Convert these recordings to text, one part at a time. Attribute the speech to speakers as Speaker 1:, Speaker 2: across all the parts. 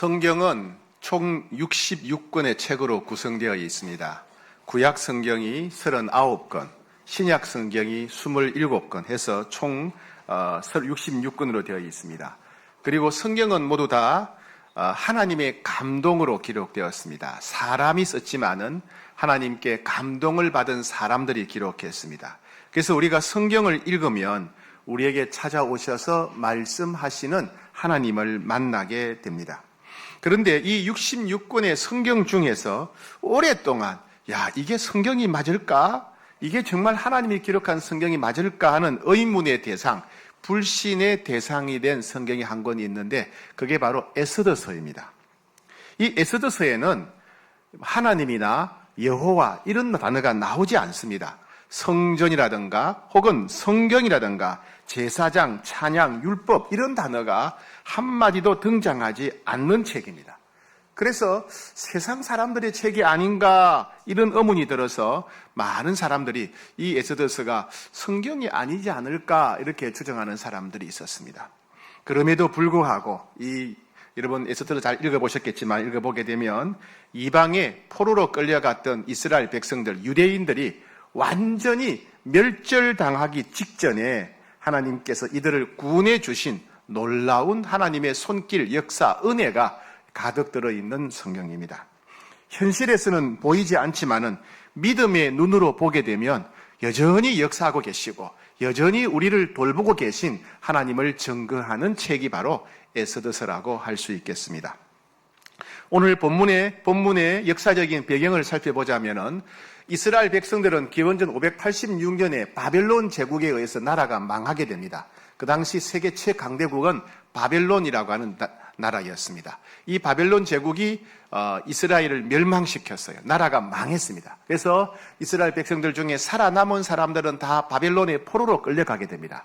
Speaker 1: 성경은 총 66권의 책으로 구성되어 있습니다. 구약 성경이 39권, 신약 성경이 27권 해서 총 66권으로 되어 있습니다. 그리고 성경은 모두 다 하나님의 감동으로 기록되었습니다. 사람이 썼지만은 하나님께 감동을 받은 사람들이 기록했습니다. 그래서 우리가 성경을 읽으면 우리에게 찾아오셔서 말씀하시는 하나님을 만나게 됩니다. 그런데 이 66권의 성경 중에서 오랫동안 이게 성경이 맞을까? 이게 정말 하나님이 기록한 성경이 맞을까 하는 의문의 대상, 불신의 대상이 된 성경이 한 권이 있는데 그게 바로 에스더서입니다. 이 에스더서에는 하나님이나 여호와 이런 단어가 나오지 않습니다. 성전이라든가 혹은 성경이라든가 제사장, 찬양, 율법 이런 단어가 한마디도 등장하지 않는 책입니다. 그래서 세상 사람들의 책이 아닌가 이런 의문이 들어서 많은 사람들이 이 에스더서가 성경이 아니지 않을까 이렇게 추정하는 사람들이 있었습니다. 그럼에도 불구하고 여러분 에스더를 잘 읽어보셨겠지만 읽어보게 되면 이방의 포로로 끌려갔던 이스라엘 백성들, 유대인들이 완전히 멸절당하기 직전에 하나님께서 이들을 구원해 주신 놀라운 하나님의 손길, 역사, 은혜가 가득 들어있는 성경입니다. 현실에서는 보이지 않지만은 믿음의 눈으로 보게 되면 여전히 역사하고 계시고 여전히 우리를 돌보고 계신 하나님을 증거하는 책이 바로 에스더서라고 할 수 있겠습니다. 오늘 본문의 역사적인 배경을 살펴보자면은 이스라엘 백성들은 기원전 586년에 바벨론 제국에 의해서 나라가 망하게 됩니다. 그 당시 세계 최강대국은 바벨론이라고 하는 나라였습니다. 이 바벨론 제국이 이스라엘을 멸망시켰어요. 나라가 망했습니다. 그래서 이스라엘 백성들 중에 살아남은 사람들은 다 바벨론의 포로로 끌려가게 됩니다.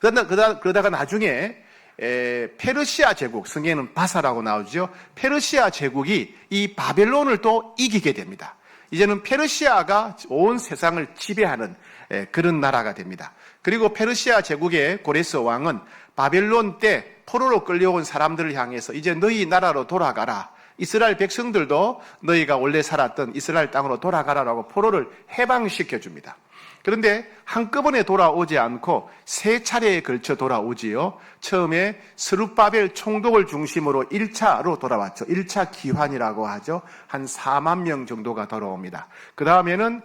Speaker 1: 그러다가 나중에 페르시아 제국, 성경에는 바사라고 나오죠. 페르시아 제국이 이 바벨론을 또 이기게 됩니다. 이제는 페르시아가 온 세상을 지배하는 그런 나라가 됩니다. 그리고 페르시아 제국의 고레스 왕은 바벨론 때 포로로 끌려온 사람들을 향해서 이제 너희 나라로 돌아가라. 이스라엘 백성들도 너희가 원래 살았던 이스라엘 땅으로 돌아가라라고 포로를 해방시켜 줍니다. 그런데 한꺼번에 돌아오지 않고 세 차례에 걸쳐 돌아오지요. 처음에 스룹바벨 총독을 중심으로 1차로 돌아왔죠. 1차 기환이라고 하죠. 한 4만 명 정도가 돌아옵니다. 그 다음에는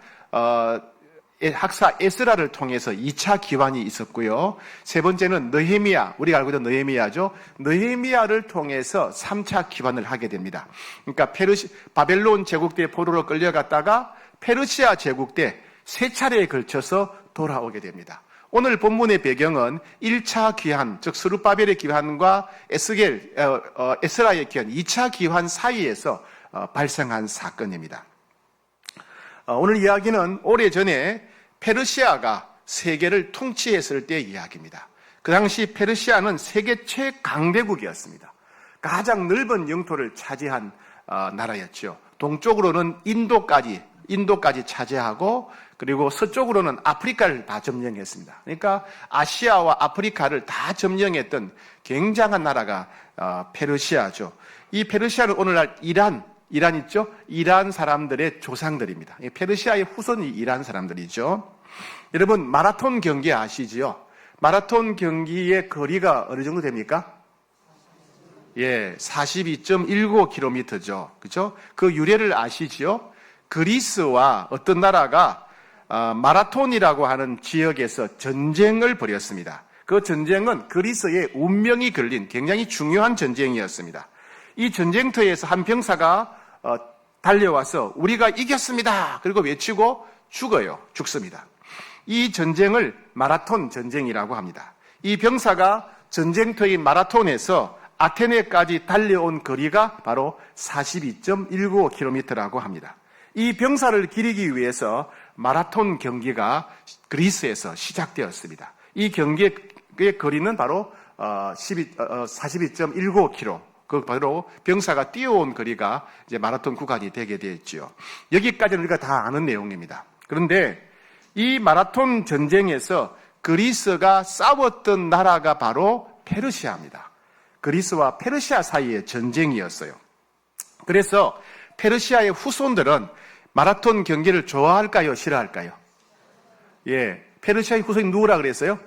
Speaker 1: 학사 에스라를 통해서 2차 기환이 있었고요. 세 번째는 느헤미야, 우리가 알고 있는 느헤미야죠. 느헤미야를 통해서 3차 기환을 하게 됩니다. 그러니까 바벨론 제국 때 포로로 끌려갔다가 페르시아 제국 때 세 차례에 걸쳐서 돌아오게 됩니다. 오늘 본문의 배경은 1차 기환, 즉 스룹바벨의 기환과 에스라의 기환, 2차 기환 사이에서 발생한 사건입니다. 오늘 이야기는 오래전에 페르시아가 세계를 통치했을 때의 이야기입니다. 그 당시 페르시아는 세계 최강대국이었습니다. 가장 넓은 영토를 차지한 나라였죠. 동쪽으로는 인도까지 차지하고 그리고 서쪽으로는 아프리카를 다 점령했습니다. 그러니까 아시아와 아프리카를 다 점령했던 굉장한 나라가 페르시아죠. 이 페르시아는 오늘날 이란 있죠? 이란 사람들의 조상들입니다. 페르시아의 후손이 이란 사람들이죠. 여러분 마라톤 경기 아시지요? 마라톤 경기의 거리가 어느 정도 됩니까? 42.19km죠. 그죠? 그 유래를 아시지요? 그리스와 어떤 나라가 마라톤이라고 하는 지역에서 전쟁을 벌였습니다. 그 전쟁은 그리스의 운명이 걸린 굉장히 중요한 전쟁이었습니다. 이 전쟁터에서 한 병사가 달려와서 우리가 이겼습니다. 그리고 외치고 죽습니다. 이 전쟁을 마라톤 전쟁이라고 합니다. 이 병사가 전쟁터인 마라톤에서 아테네까지 달려온 거리가 바로 42.19km라고 합니다. 이 병사를 기리기 위해서 마라톤 경기가 그리스에서 시작되었습니다. 이 경기의 거리는 바로 42.19km. 그 바로 병사가 뛰어온 거리가 이제 마라톤 구간이 되게 되었죠. 여기까지는 우리가 다 아는 내용입니다. 그런데 이 마라톤 전쟁에서 그리스가 싸웠던 나라가 바로 페르시아입니다. 그리스와 페르시아 사이의 전쟁이었어요. 그래서 페르시아의 후손들은 마라톤 경기를 좋아할까요? 싫어할까요? 예, 페르시아의 후손이 누구라 그랬어요?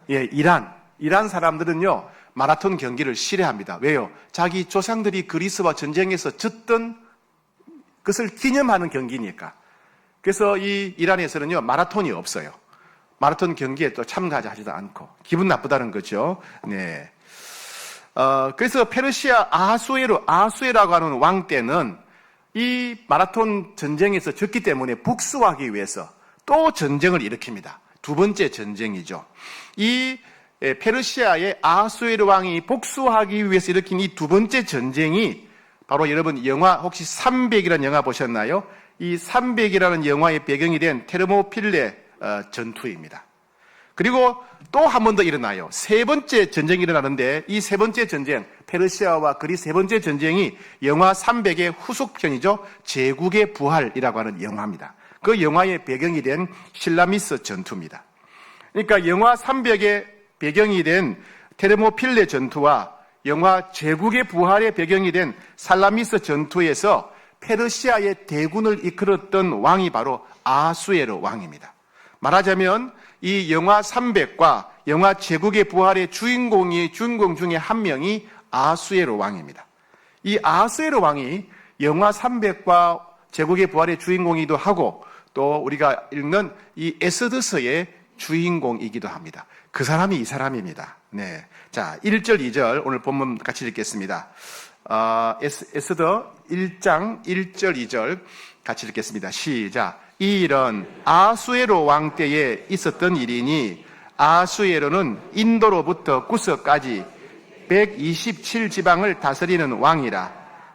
Speaker 1: 예, 이란 사람들은요, 마라톤 경기를 싫어합니다. 왜요? 자기 조상들이 그리스와 전쟁에서 졌던 것을 기념하는 경기니까. 그래서 이 이란에서는요, 마라톤이 없어요. 마라톤 경기에 또 참가하지도 않고. 기분 나쁘다는 거죠. 네. 그래서 페르시아 아하수에라고 하는 왕 때는 이 마라톤 전쟁에서 졌기 때문에 복수하기 위해서 또 전쟁을 일으킵니다. 두 번째 전쟁이죠. 이 페르시아의 아하수에르 왕이 복수하기 위해서 일으킨 이 두 번째 전쟁이 바로 여러분 영화 혹시 300이라는 영화 보셨나요? 이 300이라는 영화의 배경이 된 테르모필레 전투입니다. 그리고 또 한 번 더 일어나요. 세 번째 전쟁이 일어나는데 이 세 번째 전쟁, 페르시아와 그리스 세 번째 전쟁이 영화 300의 후속편이죠. 제국의 부활이라고 하는 영화입니다. 그 영화의 배경이 된 실라미스 전투입니다. 그러니까 영화 300의 배경이 된 테르모필레 전투와 영화 제국의 부활의 배경이 된 살라미스 전투에서 페르시아의 대군을 이끌었던 왕이 바로 아하수에르 왕입니다. 말하자면 이 영화 300과 영화 제국의 부활의 주인공 중에 한 명이 아하수에르 왕입니다. 이 아하수에르 왕이 영화 300과 제국의 부활의 주인공이기도 하고 또 우리가 읽는 이 에스더서의 주인공이기도 합니다. 그 사람이 이 사람입니다. 네. 자, 1절, 2절 오늘 본문 같이 읽겠습니다. 에스더 1장 1절, 2절 같이 읽겠습니다. 시작. 이 일은 아하수에르 왕 때에 있었던 일이니 아하수에르는 인도로부터 구서까지 127지방을 다스리는 왕이라.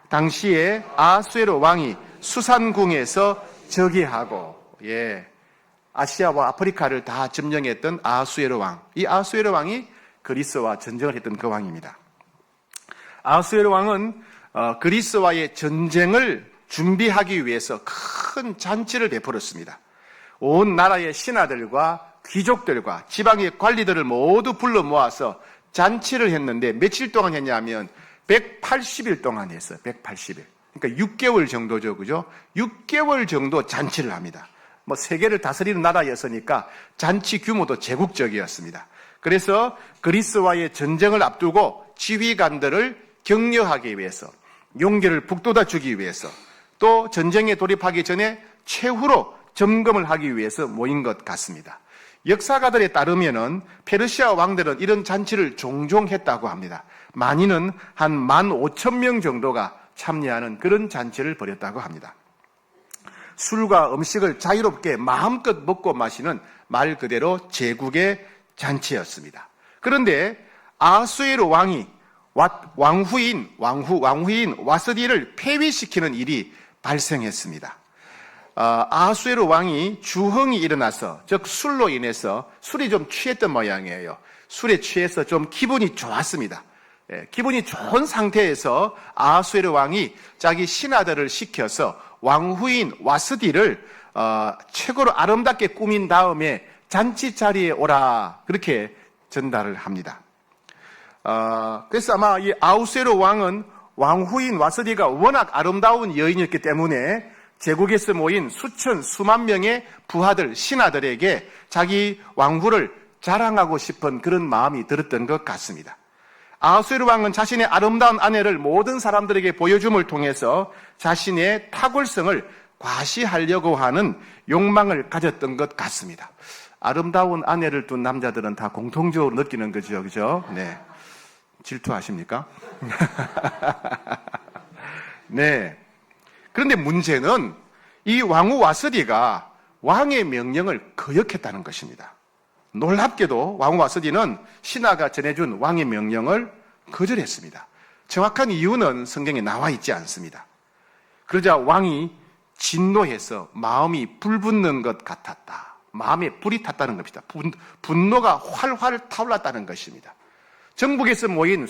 Speaker 1: 당시에 아하수에르 왕이 수산궁에서 즉위하고, 예, 아시아와 아프리카를 다 점령했던 아하수에르 왕. 이 아하수에르 왕이 그리스와 전쟁을 했던 그 왕입니다. 아하수에르 왕은 그리스와의 전쟁을 준비하기 위해서 큰 잔치를 베풀었습니다. 온 나라의 신하들과 귀족들과 지방의 관리들을 모두 불러 모아서 잔치를 했는데 며칠 동안 했냐면 180일 동안 했어요. 180일. 그러니까 6개월 정도죠. 그죠? 6개월 정도 잔치를 합니다. 뭐 세계를 다스리는 나라였으니까 잔치 규모도 제국적이었습니다. 그래서 그리스와의 전쟁을 앞두고 지휘관들을 격려하기 위해서, 용기를 북돋아 주기 위해서, 또 전쟁에 돌입하기 전에 최후로 점검을 하기 위해서 모인 것 같습니다. 역사가들에 따르면은 페르시아 왕들은 이런 잔치를 종종 했다고 합니다. 많이는 한 15,000명 정도가 참여하는 그런 잔치를 벌였다고 합니다. 술과 음식을 자유롭게 마음껏 먹고 마시는 말 그대로 제국의 잔치였습니다. 그런데 아하수에르 왕이 왕후인 와스디를 폐위시키는 일이 발생했습니다. 아하수에르 왕이 주흥이 일어나서, 즉 술로 인해서 술이 좀 취했던 모양이에요. 술에 취해서 좀 기분이 좋았습니다. 기분이 좋은 상태에서 아하수에르 왕이 자기 신하들을 시켜서 왕후인 와스디를 최고로 아름답게 꾸민 다음에 잔치 자리에 오라, 그렇게 전달을 합니다. 그래서 아마 이 아하수에르 왕은 왕후인 와스디가 워낙 아름다운 여인이었기 때문에 제국에서 모인 수만 명의 부하들, 신하들에게 자기 왕후를 자랑하고 싶은 그런 마음이 들었던 것 같습니다. 아하수에르 왕은 자신의 아름다운 아내를 모든 사람들에게 보여줌을 통해서 자신의 탁월성을 과시하려고 하는 욕망을 가졌던 것 같습니다. 아름다운 아내를 둔 남자들은 다 공통적으로 느끼는 거죠. 그죠? 네. 질투하십니까? 네. 그런데 문제는 이 왕후 와스디가 왕의 명령을 거역했다는 것입니다. 놀랍게도 왕후 와스디는 신하가 전해준 왕의 명령을 거절했습니다. 정확한 이유는 성경에 나와 있지 않습니다. 그러자 왕이 진노해서 마음이 불붙는 것 같았다. 마음에 불이 탔다는 겁니다. 분노가 활활 타올랐다는 것입니다. 정복에서 모인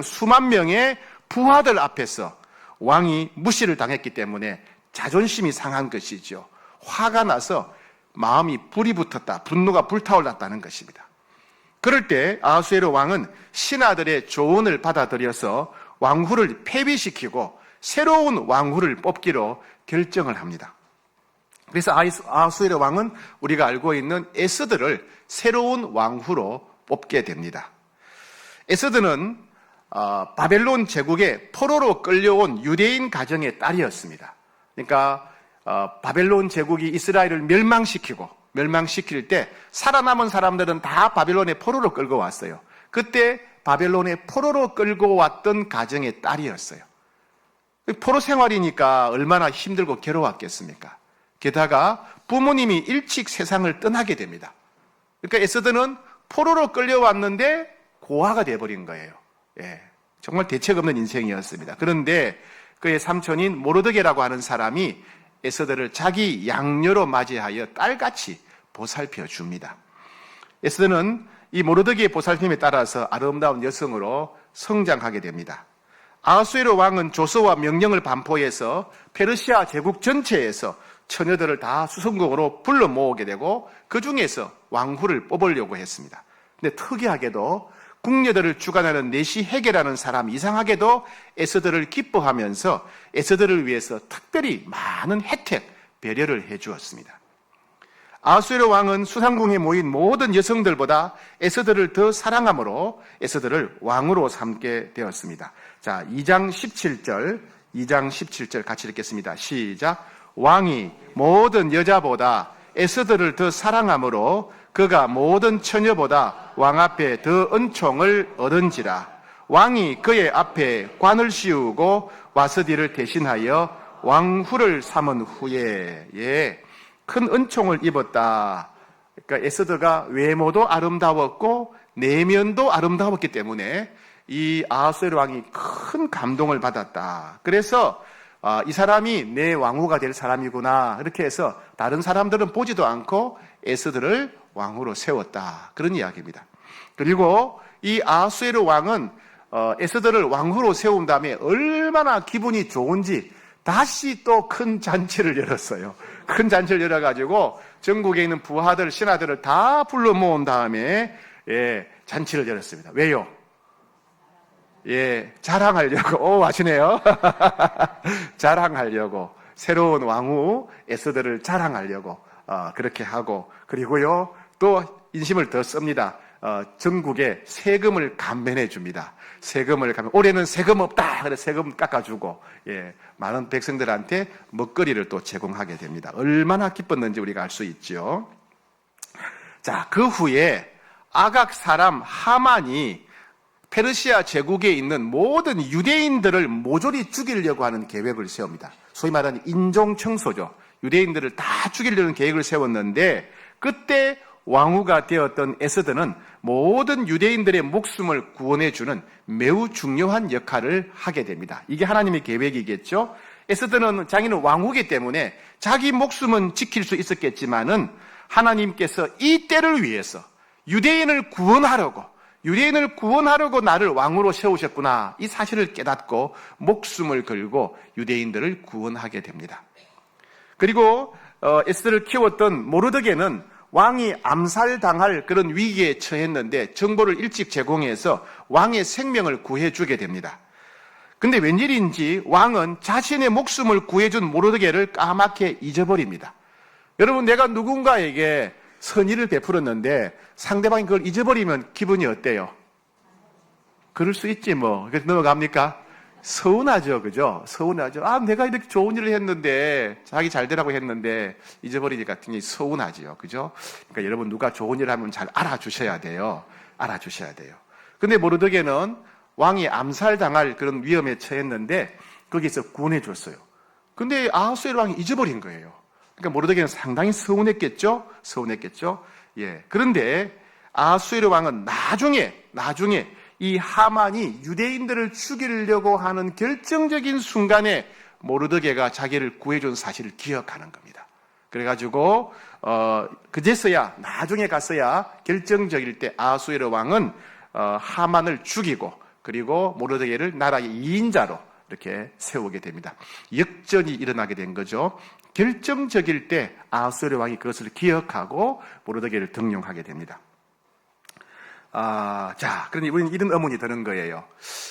Speaker 1: 수만 명의 부하들 앞에서 왕이 무시를 당했기 때문에 자존심이 상한 것이죠. 화가 나서 마음이 불이 붙었다. 분노가 불타올랐다는 것입니다. 그럴 때 아하수에로 왕은 신하들의 조언을 받아들여서 왕후를 폐위시키고 새로운 왕후를 뽑기로 결정을 합니다. 그래서 아하수에로 왕은 우리가 알고 있는 에스더를 새로운 왕후로 뽑게 됩니다. 에스더는 바벨론 제국의 포로로 끌려온 유대인 가정의 딸이었습니다. 그러니까 바벨론 제국이 이스라엘을 멸망시킬 때 살아남은 사람들은 다 바벨론의 포로로 끌고 왔어요. 그때 바벨론의 포로로 끌고 왔던 가정의 딸이었어요. 포로 생활이니까 얼마나 힘들고 괴로웠겠습니까? 게다가 부모님이 일찍 세상을 떠나게 됩니다. 그러니까 에스더는 포로로 끌려왔는데 고아가 돼버린 거예요. 예, 정말 대책 없는 인생이었습니다. 그런데 그의 삼촌인 모르드게라고 하는 사람이 에스더를 자기 양녀로 맞이하여 딸같이 보살펴 줍니다. 에스더는 이 모르드게의 보살핌에 따라서 아름다운 여성으로 성장하게 됩니다. 아하수에로 왕은 조서와 명령을 반포해서 페르시아 제국 전체에서 처녀들을 다 수성궁으로 불러 모으게 되고 그 중에서 왕후를 뽑으려고 했습니다. 근데 특이하게도 궁녀들을 주관하는 네시 헤게라는 사람, 이상하게도 에스더를 기뻐하면서 에스더를 위해서 특별히 많은 혜택, 배려를 해주었습니다. 아하수에로 왕은 수상궁에 모인 모든 여성들보다 에스더를 더 사랑함으로 에스더를 왕으로 삼게 되었습니다. 자, 2장 17절 같이 읽겠습니다. 시작. 왕이 모든 여자보다 에스더를 더 사랑함으로 그가 모든 처녀보다 왕 앞에 더 은총을 얻은지라. 왕이 그의 앞에 관을 씌우고 와스디를 대신하여 왕후를 삼은 후에 큰 은총을 입었다. 그러니까 에스더가 외모도 아름다웠고 내면도 아름다웠기 때문에 이 아하수에로 왕이 큰 감동을 받았다. 그래서 이 사람이 내 왕후가 될 사람이구나 이렇게 해서 다른 사람들은 보지도 않고 에스더를 왕후로 세웠다. 그런 이야기입니다. 그리고 이 아하수에로 왕은 에스더를 왕후로 세운 다음에 얼마나 기분이 좋은지 다시 또 큰 잔치를 열었어요. 큰 잔치를 열어가지고 전국에 있는 부하들, 신하들을 다 불러 모은 다음에 잔치를 열었습니다. 왜요? 자랑하려고. 아시네요. 자랑하려고. 새로운 왕후 에스더를 자랑하려고 그렇게 하고, 그리고요 또 인심을 더 씁니다. 전국에 세금을 감면해 줍니다. 올해는 세금 없다. 그래서 세금 깎아주고, 많은 백성들한테 먹거리를 또 제공하게 됩니다. 얼마나 기뻤는지 우리가 알 수 있죠. 자, 그 후에 아각 사람 하만이 페르시아 제국에 있는 모든 유대인들을 모조리 죽이려고 하는 계획을 세웁니다. 소위 말하는 인종청소죠. 유대인들을 다 죽이려는 계획을 세웠는데 그때 왕후가 되었던 에스더는 모든 유대인들의 목숨을 구원해주는 매우 중요한 역할을 하게 됩니다. 이게 하나님의 계획이겠죠. 에스더는 자기는 왕후이기 때문에 자기 목숨은 지킬 수 있었겠지만은 하나님께서 이 때를 위해서 유대인을 구원하려고 나를 왕으로 세우셨구나, 이 사실을 깨닫고 목숨을 걸고 유대인들을 구원하게 됩니다. 그리고 에스더를 키웠던 모르드게는 왕이 암살당할 그런 위기에 처했는데 정보를 일찍 제공해서 왕의 생명을 구해주게 됩니다. 근데 웬일인지 왕은 자신의 목숨을 구해준 모르드게를 까맣게 잊어버립니다. 여러분, 내가 누군가에게 선의를 베풀었는데 상대방이 그걸 잊어버리면 기분이 어때요? 그럴 수 있지 뭐. 그래서 넘어갑니까? 서운하죠, 그죠? 서운하죠. 내가 이렇게 좋은 일을 했는데, 자기 잘 되라고 했는데 잊어버리니까 굉장히 서운하지요, 그죠? 그러니까 여러분, 누가 좋은 일을 하면 잘 알아주셔야 돼요. 근데 모르드게는 왕이 암살당할 그런 위험에 처했는데 거기서 구원해줬어요. 근데 아하수에로 왕이 잊어버린 거예요. 그러니까 모르드게는 상당히 서운했겠죠. 그런데 아하수에로 왕은 나중에 이 하만이 유대인들을 죽이려고 하는 결정적인 순간에 모르드게가 자기를 구해준 사실을 기억하는 겁니다. 그래가지고 나중에 가서야 결정적일 때 아하수에로 왕은 하만을 죽이고, 그리고 모르드게를 나라의 2인자로 이렇게 세우게 됩니다. 역전이 일어나게 된 거죠. 결정적일 때 아하수에로 왕이 그것을 기억하고 모르드게를 등용하게 됩니다. 자, 그러니 우리는 이런 의문이 드는 거예요.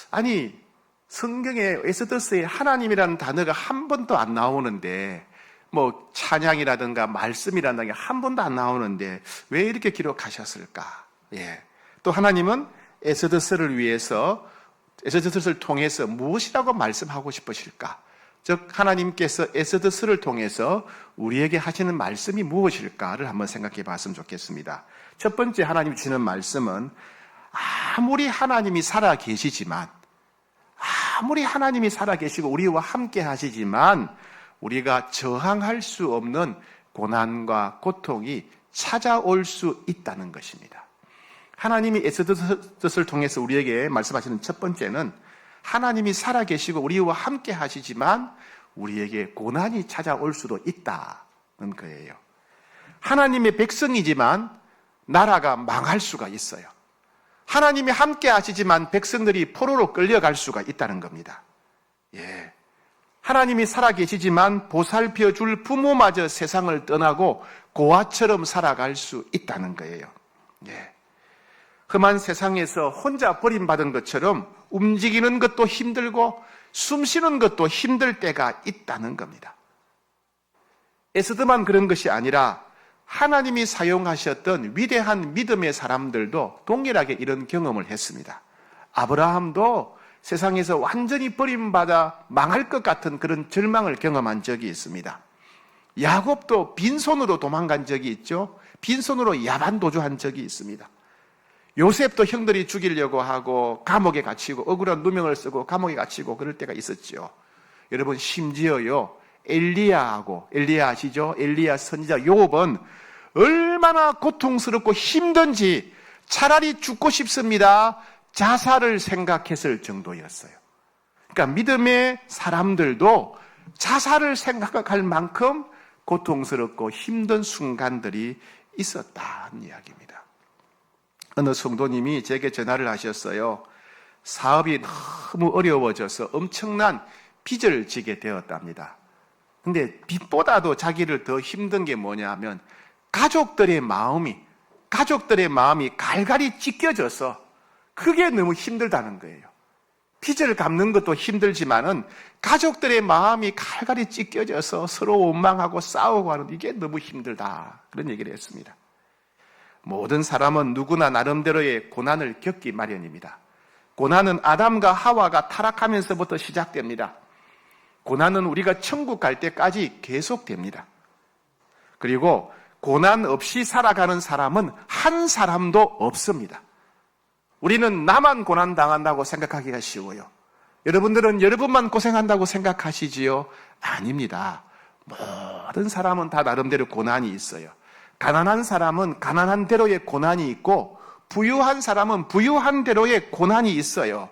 Speaker 1: 아니, 성경에 에스더스에 하나님이라는 단어가 한 번도 안 나오는데, 뭐 찬양이라든가 말씀이라든가 한 번도 안 나오는데 왜 이렇게 기록하셨을까? 예. 또 하나님은 에스더스를 위해서, 에스더스를 통해서 무엇이라고 말씀하고 싶으실까? 즉 하나님께서 에스더스를 통해서 우리에게 하시는 말씀이 무엇일까를 한번 생각해 봤으면 좋겠습니다. 첫 번째 하나님이 주시는 말씀은 아무리 하나님이 살아 계시지만, 아무리 하나님이 살아 계시고 우리와 함께 하시지만 우리가 저항할 수 없는 고난과 고통이 찾아올 수 있다는 것입니다. 하나님이 에스더스를 통해서 우리에게 말씀하시는 첫 번째는 하나님이 살아계시고 우리와 함께 하시지만 우리에게 고난이 찾아올 수도 있다는 거예요. 하나님의 백성이지만 나라가 망할 수가 있어요. 하나님이 함께 하시지만 백성들이 포로로 끌려갈 수가 있다는 겁니다. 예. 하나님이 살아계시지만 보살펴 줄 부모마저 세상을 떠나고 고아처럼 살아갈 수 있다는 거예요. 예. 험한 세상에서 혼자 버림받은 것처럼 움직이는 것도 힘들고 숨 쉬는 것도 힘들 때가 있다는 겁니다. 에스더만 그런 것이 아니라 하나님이 사용하셨던 위대한 믿음의 사람들도 동일하게 이런 경험을 했습니다. 아브라함도 세상에서 완전히 버림받아 망할 것 같은 그런 절망을 경험한 적이 있습니다. 야곱도 빈손으로 도망간 적이 있죠. 빈손으로 야반도주한 적이 있습니다. 요셉도 형들이 죽이려고 하고 감옥에 갇히고 억울한 누명을 쓰고 감옥에 갇히고 그럴 때가 있었죠. 여러분 심지어요 엘리야 아시죠? 엘리야 선지자 욥은 얼마나 고통스럽고 힘든지 차라리 죽고 싶습니다. 자살을 생각했을 정도였어요. 그러니까 믿음의 사람들도 자살을 생각할 만큼 고통스럽고 힘든 순간들이 있었다는 이야기입니다. 어느 성도님이 제게 전화를 하셨어요. 사업이 너무 어려워져서 엄청난 빚을 지게 되었답니다. 근데 빚보다도 자기를 더 힘든 게 뭐냐면 가족들의 마음이 갈갈이 찢겨져서 그게 너무 힘들다는 거예요. 빚을 갚는 것도 힘들지만은 가족들의 마음이 갈갈이 찢겨져서 서로 원망하고 싸우고 하는 이게 너무 힘들다. 그런 얘기를 했습니다. 모든 사람은 누구나 나름대로의 고난을 겪기 마련입니다. 고난은 아담과 하와가 타락하면서부터 시작됩니다. 고난은 우리가 천국 갈 때까지 계속됩니다. 그리고 고난 없이 살아가는 사람은 한 사람도 없습니다. 우리는 나만 고난당한다고 생각하기가 쉬워요. 여러분들은 여러분만 고생한다고 생각하시지요? 아닙니다. 모든 사람은 다 나름대로 고난이 있어요. 가난한 사람은 가난한 대로의 고난이 있고 부유한 사람은 부유한 대로의 고난이 있어요.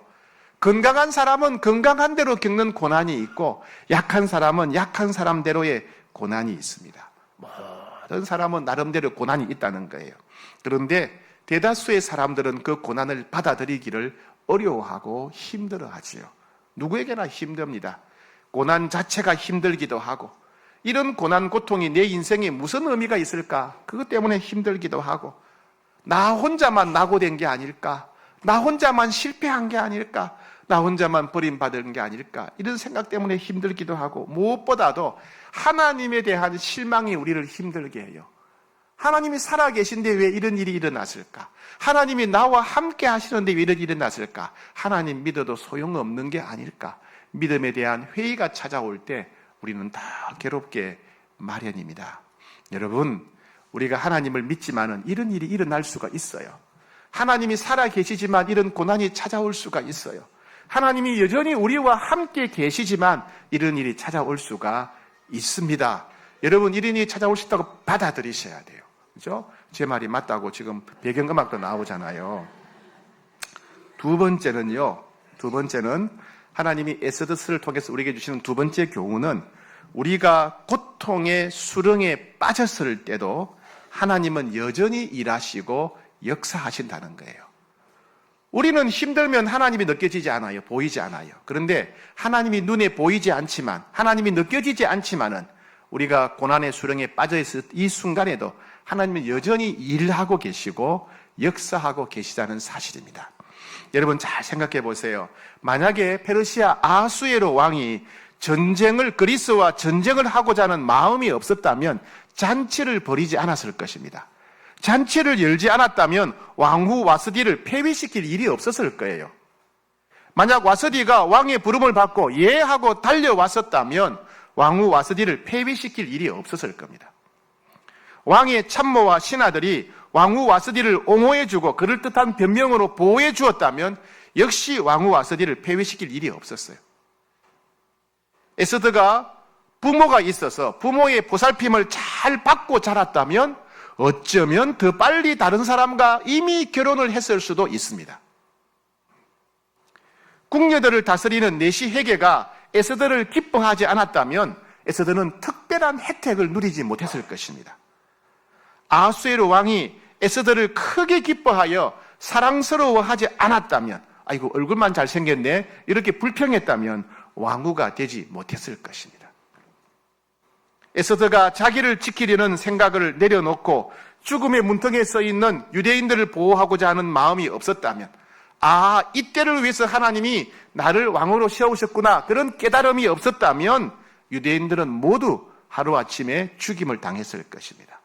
Speaker 1: 건강한 사람은 건강한 대로 겪는 고난이 있고 약한 사람은 약한 사람대로의 고난이 있습니다. 모든 사람은 나름대로 고난이 있다는 거예요. 그런데 대다수의 사람들은 그 고난을 받아들이기를 어려워하고 힘들어하지요. 누구에게나 힘듭니다. 고난 자체가 힘들기도 하고 이런 고난, 고통이 내 인생에 무슨 의미가 있을까? 그것 때문에 힘들기도 하고 나 혼자만 낙오된 게 아닐까? 나 혼자만 실패한 게 아닐까? 나 혼자만 버림받은 게 아닐까? 이런 생각 때문에 힘들기도 하고 무엇보다도 하나님에 대한 실망이 우리를 힘들게 해요. 하나님이 살아계신데 왜 이런 일이 일어났을까? 하나님이 나와 함께 하시는데 왜 이런 일이 일어났을까? 하나님 믿어도 소용없는 게 아닐까? 믿음에 대한 회의가 찾아올 때 우리는 다 괴롭게 마련입니다. 여러분, 우리가 하나님을 믿지만은 이런 일이 일어날 수가 있어요. 하나님이 살아계시지만 이런 고난이 찾아올 수가 있어요. 하나님이 여전히 우리와 함께 계시지만 이런 일이 찾아올 수가 있습니다. 여러분, 이런 일이 찾아올 수 있다고 받아들이셔야 돼요. 그죠? 제 말이 맞다고 지금 배경음악도 나오잖아요. 두 번째는 하나님이 에스더스를 통해서 우리에게 주시는 두 번째 교훈은 우리가 고통의 수렁에 빠졌을 때도 하나님은 여전히 일하시고 역사하신다는 거예요. 우리는 힘들면 하나님이 느껴지지 않아요. 보이지 않아요. 그런데 하나님이 눈에 보이지 않지만, 하나님이 느껴지지 않지만은 우리가 고난의 수렁에 빠져있을 이 순간에도 하나님은 여전히 일하고 계시고 역사하고 계시다는 사실입니다. 여러분 잘 생각해 보세요. 만약에 페르시아 아수에로 왕이 그리스와 전쟁을 하고자 하는 마음이 없었다면 잔치를 벌이지 않았을 것입니다. 잔치를 열지 않았다면 왕후 와스디를 폐위시킬 일이 없었을 거예요. 만약 와스디가 왕의 부름을 받고 예 하고 달려왔었다면 왕후 와스디를 폐위시킬 일이 없었을 겁니다. 왕의 참모와 신하들이 왕후 와스디를 옹호해주고 그럴듯한 변명으로 보호해 주었다면 역시 왕후 와스디를 폐위시킬 일이 없었어요. 에스더가 부모가 있어서 부모의 보살핌을 잘 받고 자랐다면 어쩌면 더 빨리 다른 사람과 이미 결혼을 했을 수도 있습니다. 궁녀들을 다스리는 내시 헤게가 에스더를 기뻐하지 않았다면 에스더는 특별한 혜택을 누리지 못했을 것입니다. 아수에로 왕이 에스더를 크게 기뻐하여 사랑스러워하지 않았다면, 아이고 얼굴만 잘생겼네 이렇게 불평했다면 왕후가 되지 못했을 것입니다. 에스더가 자기를 지키려는 생각을 내려놓고 죽음의 문턱에 서 있는 유대인들을 보호하고자 하는 마음이 없었다면, 이때를 위해서 하나님이 나를 왕으로 세우셨구나 그런 깨달음이 없었다면 유대인들은 모두 하루아침에 죽임을 당했을 것입니다.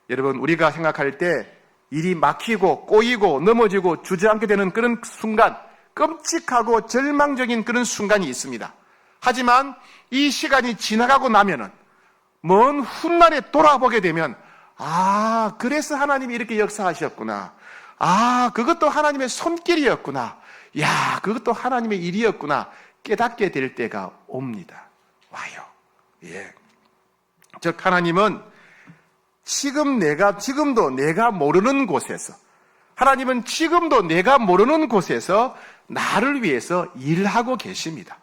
Speaker 1: 여러분, 우리가 생각할 때 일이 막히고 꼬이고 넘어지고 주저앉게 되는 그런 순간, 끔찍하고 절망적인 그런 순간이 있습니다. 하지만 이 시간이 지나가고 나면은 먼 훗날에 돌아보게 되면 그래서 하나님이 이렇게 역사하셨구나. 그것도 하나님의 손길이었구나. 그것도 하나님의 일이었구나. 깨닫게 될 때가 옵니다. 와요. 즉 하나님은 지금도 내가 모르는 곳에서, 하나님은 지금도 내가 모르는 곳에서 나를 위해서 일하고 계십니다.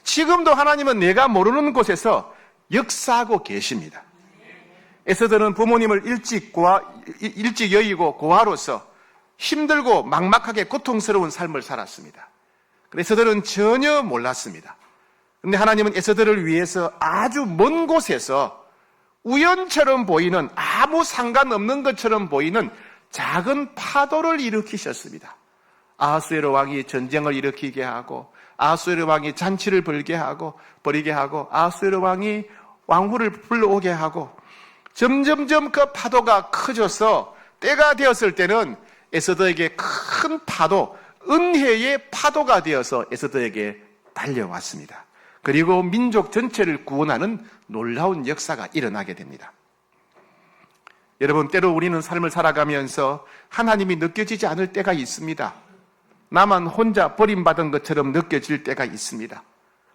Speaker 1: 지금도 하나님은 내가 모르는 곳에서 역사하고 계십니다. 에스더는 부모님을 일찍 여의고 고아로서 힘들고 막막하게 고통스러운 삶을 살았습니다. 에스더는 전혀 몰랐습니다. 그런데 하나님은 에스더를 위해서 아주 먼 곳에서 우연처럼 보이는, 아무 상관없는 것처럼 보이는 작은 파도를 일으키셨습니다. 아하수에로 왕이 전쟁을 일으키게 하고, 아하수에로 왕이 잔치를 벌이게 하고 아하수에로 왕이 왕후를 불러오게 하고, 점점점 그 파도가 커져서 때가 되었을 때는 에스더에게 큰 파도, 은혜의 파도가 되어서 에스더에게 달려왔습니다. 그리고 민족 전체를 구원하는 놀라운 역사가 일어나게 됩니다. 여러분, 때로 우리는 삶을 살아가면서 하나님이 느껴지지 않을 때가 있습니다. 나만 혼자 버림받은 것처럼 느껴질 때가 있습니다.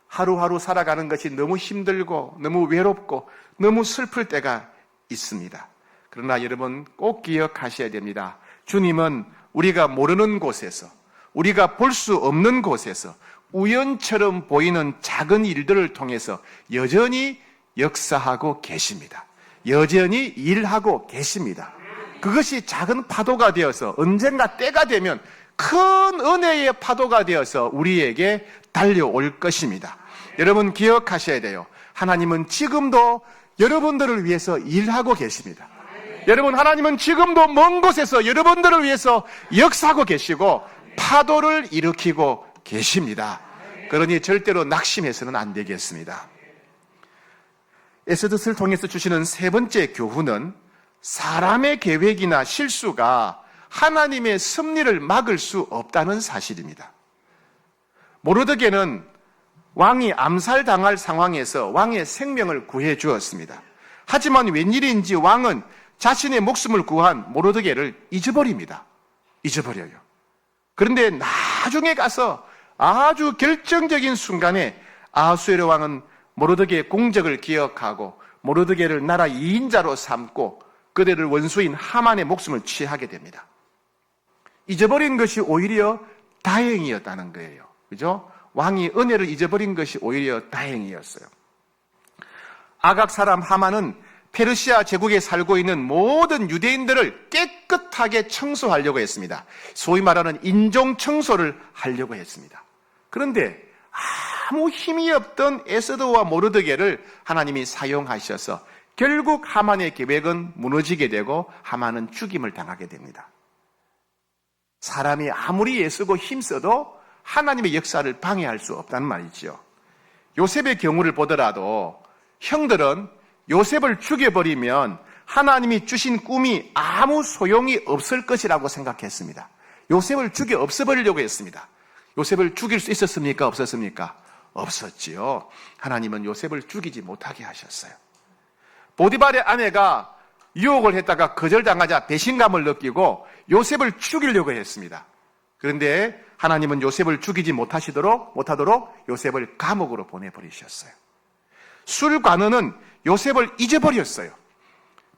Speaker 1: 하루하루 살아가는 것이 너무 힘들고 너무 외롭고 너무 슬플 때가 있습니다. 그러나 여러분 꼭 기억하셔야 됩니다. 주님은 우리가 모르는 곳에서, 우리가 볼 수 없는 곳에서 우연처럼 보이는 작은 일들을 통해서 여전히 역사하고 계십니다. 여전히 일하고 계십니다. 그것이 작은 파도가 되어서 언젠가 때가 되면 큰 은혜의 파도가 되어서 우리에게 달려올 것입니다. 여러분 기억하셔야 돼요. 하나님은 지금도 여러분들을 위해서 일하고 계십니다. 여러분, 하나님은 지금도 먼 곳에서 여러분들을 위해서 역사하고 계시고 파도를 일으키고 계십니다. 그러니 절대로 낙심해서는 안 되겠습니다. 에스더를 통해서 주시는 세 번째 교훈은 사람의 계획이나 실수가 하나님의 섭리를 막을 수 없다는 사실입니다. 모르드게는 왕이 암살당할 상황에서 왕의 생명을 구해 주었습니다. 하지만 웬일인지 왕은 자신의 목숨을 구한 모르드게를 잊어버려요. 그런데 나중에 가서 아주 결정적인 순간에 아하수에로 왕은 모르드게의 공적을 기억하고 모르드게를 나라 2인자로 삼고 그대를 원수인 하만의 목숨을 취하게 됩니다. 잊어버린 것이 오히려 다행이었다는 거예요. 그죠? 왕이 은혜를 잊어버린 것이 오히려 다행이었어요. 아각 사람 하만은 페르시아 제국에 살고 있는 모든 유대인들을 깨끗하게 청소하려고 했습니다. 소위 말하는 인종 청소를 하려고 했습니다. 그런데 아무 힘이 없던 에스더와 모르드게를 하나님이 사용하셔서 결국 하만의 계획은 무너지게 되고 하만은 죽임을 당하게 됩니다. 사람이 아무리 애쓰고 힘써도 하나님의 역사를 방해할 수 없다는 말이죠. 요셉의 경우를 보더라도 형들은 요셉을 죽여버리면 하나님이 주신 꿈이 아무 소용이 없을 것이라고 생각했습니다. 요셉을 죽여 없애버리려고 했습니다. 요셉을 죽일 수 있었습니까? 없었습니까? 없었지요. 하나님은 요셉을 죽이지 못하게 하셨어요. 보디발의 아내가 유혹을 했다가 거절당하자 배신감을 느끼고 요셉을 죽이려고 했습니다. 그런데 하나님은 요셉을 죽이지 못하도록 요셉을 감옥으로 보내버리셨어요. 술관원은 요셉을 잊어버렸어요.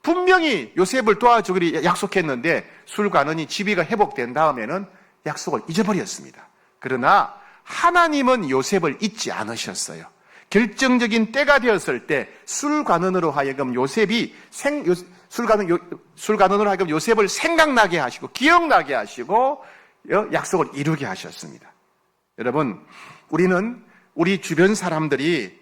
Speaker 1: 분명히 요셉을 도와주기로 약속했는데 술관원이 지위가 회복된 다음에는 약속을 잊어버렸습니다. 그러나 하나님은 요셉을 잊지 않으셨어요. 결정적인 때가 되었을 때 술관원으로 하여금 술관원으로 하여금 요셉을 생각나게 하시고 기억나게 하시고 약속을 이루게 하셨습니다. 여러분, 우리는 우리 주변 사람들이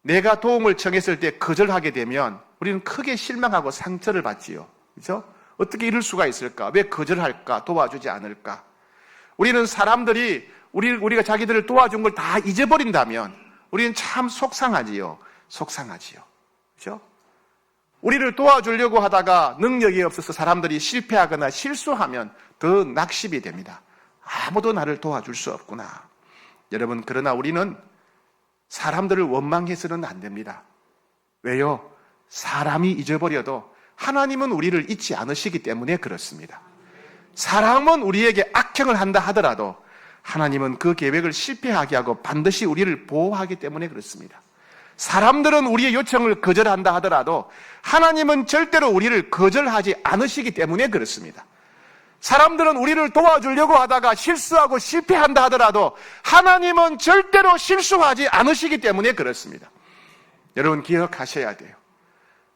Speaker 1: 내가 도움을 청했을 때 거절하게 되면 우리는 크게 실망하고 상처를 받지요. 그렇죠? 어떻게 이럴 수가 있을까? 왜 거절할까? 도와주지 않을까? 우리는 사람들이 우리가 자기들을 도와준 걸 다 잊어버린다면 우리는 참 속상하지요. 그렇죠? 우리를 도와주려고 하다가 능력이 없어서 사람들이 실패하거나 실수하면 더 낙심이 됩니다. 아무도 나를 도와줄 수 없구나. 여러분, 그러나 우리는 사람들을 원망해서는 안 됩니다. 왜요? 사람이 잊어버려도 하나님은 우리를 잊지 않으시기 때문에 그렇습니다. 사람은 우리에게 악행을 한다 하더라도 하나님은 그 계획을 실패하게 하고 반드시 우리를 보호하기 때문에 그렇습니다. 사람들은 우리의 요청을 거절한다 하더라도 하나님은 절대로 우리를 거절하지 않으시기 때문에 그렇습니다. 사람들은 우리를 도와주려고 하다가 실수하고 실패한다 하더라도 하나님은 절대로 실수하지 않으시기 때문에 그렇습니다. 여러분, 기억하셔야 돼요.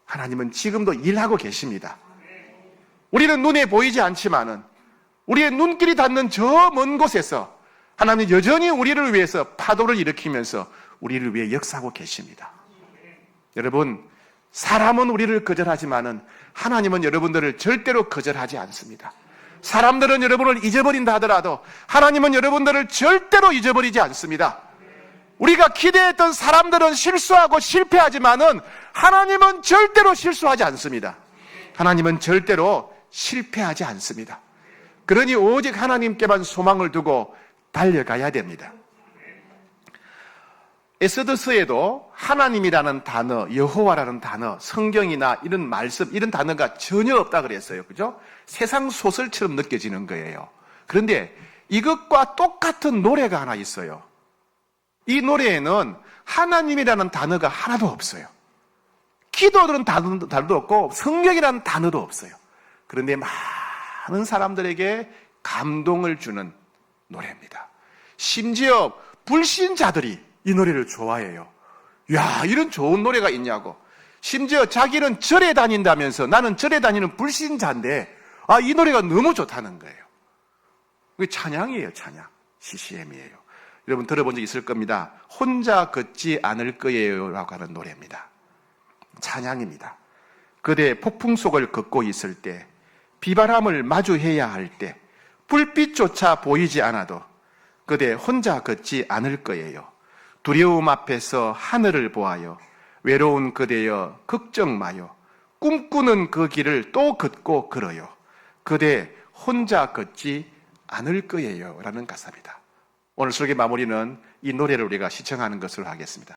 Speaker 1: 하나님은 지금도 일하고 계십니다. 우리는 눈에 보이지 않지만은 우리의 눈길이 닿는 저 먼 곳에서 하나님은 여전히 우리를 위해서 파도를 일으키면서 우리를 위해 역사하고 계십니다. 여러분, 사람은 우리를 거절하지만은 하나님은 여러분들을 절대로 거절하지 않습니다. 사람들은 여러분을 잊어버린다 하더라도 하나님은 여러분들을 절대로 잊어버리지 않습니다. 우리가 기대했던 사람들은 실수하고 실패하지만은 하나님은 절대로 실수하지 않습니다. 하나님은 절대로 실패하지 않습니다. 그러니 오직 하나님께만 소망을 두고 달려가야 됩니다. 에스더서에도 하나님이라는 단어, 여호와라는 단어, 성경이나 이런 말씀, 이런 단어가 전혀 없다 그랬어요. 그죠? 세상 소설처럼 느껴지는 거예요. 그런데 이것과 똑같은 노래가 하나 있어요. 이 노래에는 하나님이라는 단어가 하나도 없어요. 기도라는 단어도 없고 성경이라는 단어도 없어요. 그런데 많은 사람들에게 감동을 주는 노래입니다. 심지어 불신자들이 이 노래를 좋아해요. 야, 이런 좋은 노래가 있냐고. 심지어 자기는 절에 다닌다면서 나는 절에 다니는 불신자인데 이 노래가 너무 좋다는 거예요. 이게 찬양이에요, 찬양. CCM이에요. 여러분 들어본 적 있을 겁니다. 혼자 걷지 않을 거예요 라고 하는 노래입니다. 찬양입니다. 그대 폭풍 속을 걷고 있을 때, 비바람을 마주해야 할 때, 불빛조차 보이지 않아도 그대 혼자 걷지 않을 거예요. 두려움 앞에서 하늘을 보아요. 외로운 그대여 걱정 마요. 꿈꾸는 그 길을 또 걷고 걸어요. 그대 혼자 걷지 않을 거예요 라는 가사입니다. 오늘 설교 마무리는 이 노래를 우리가 시청하는 것으로 하겠습니다.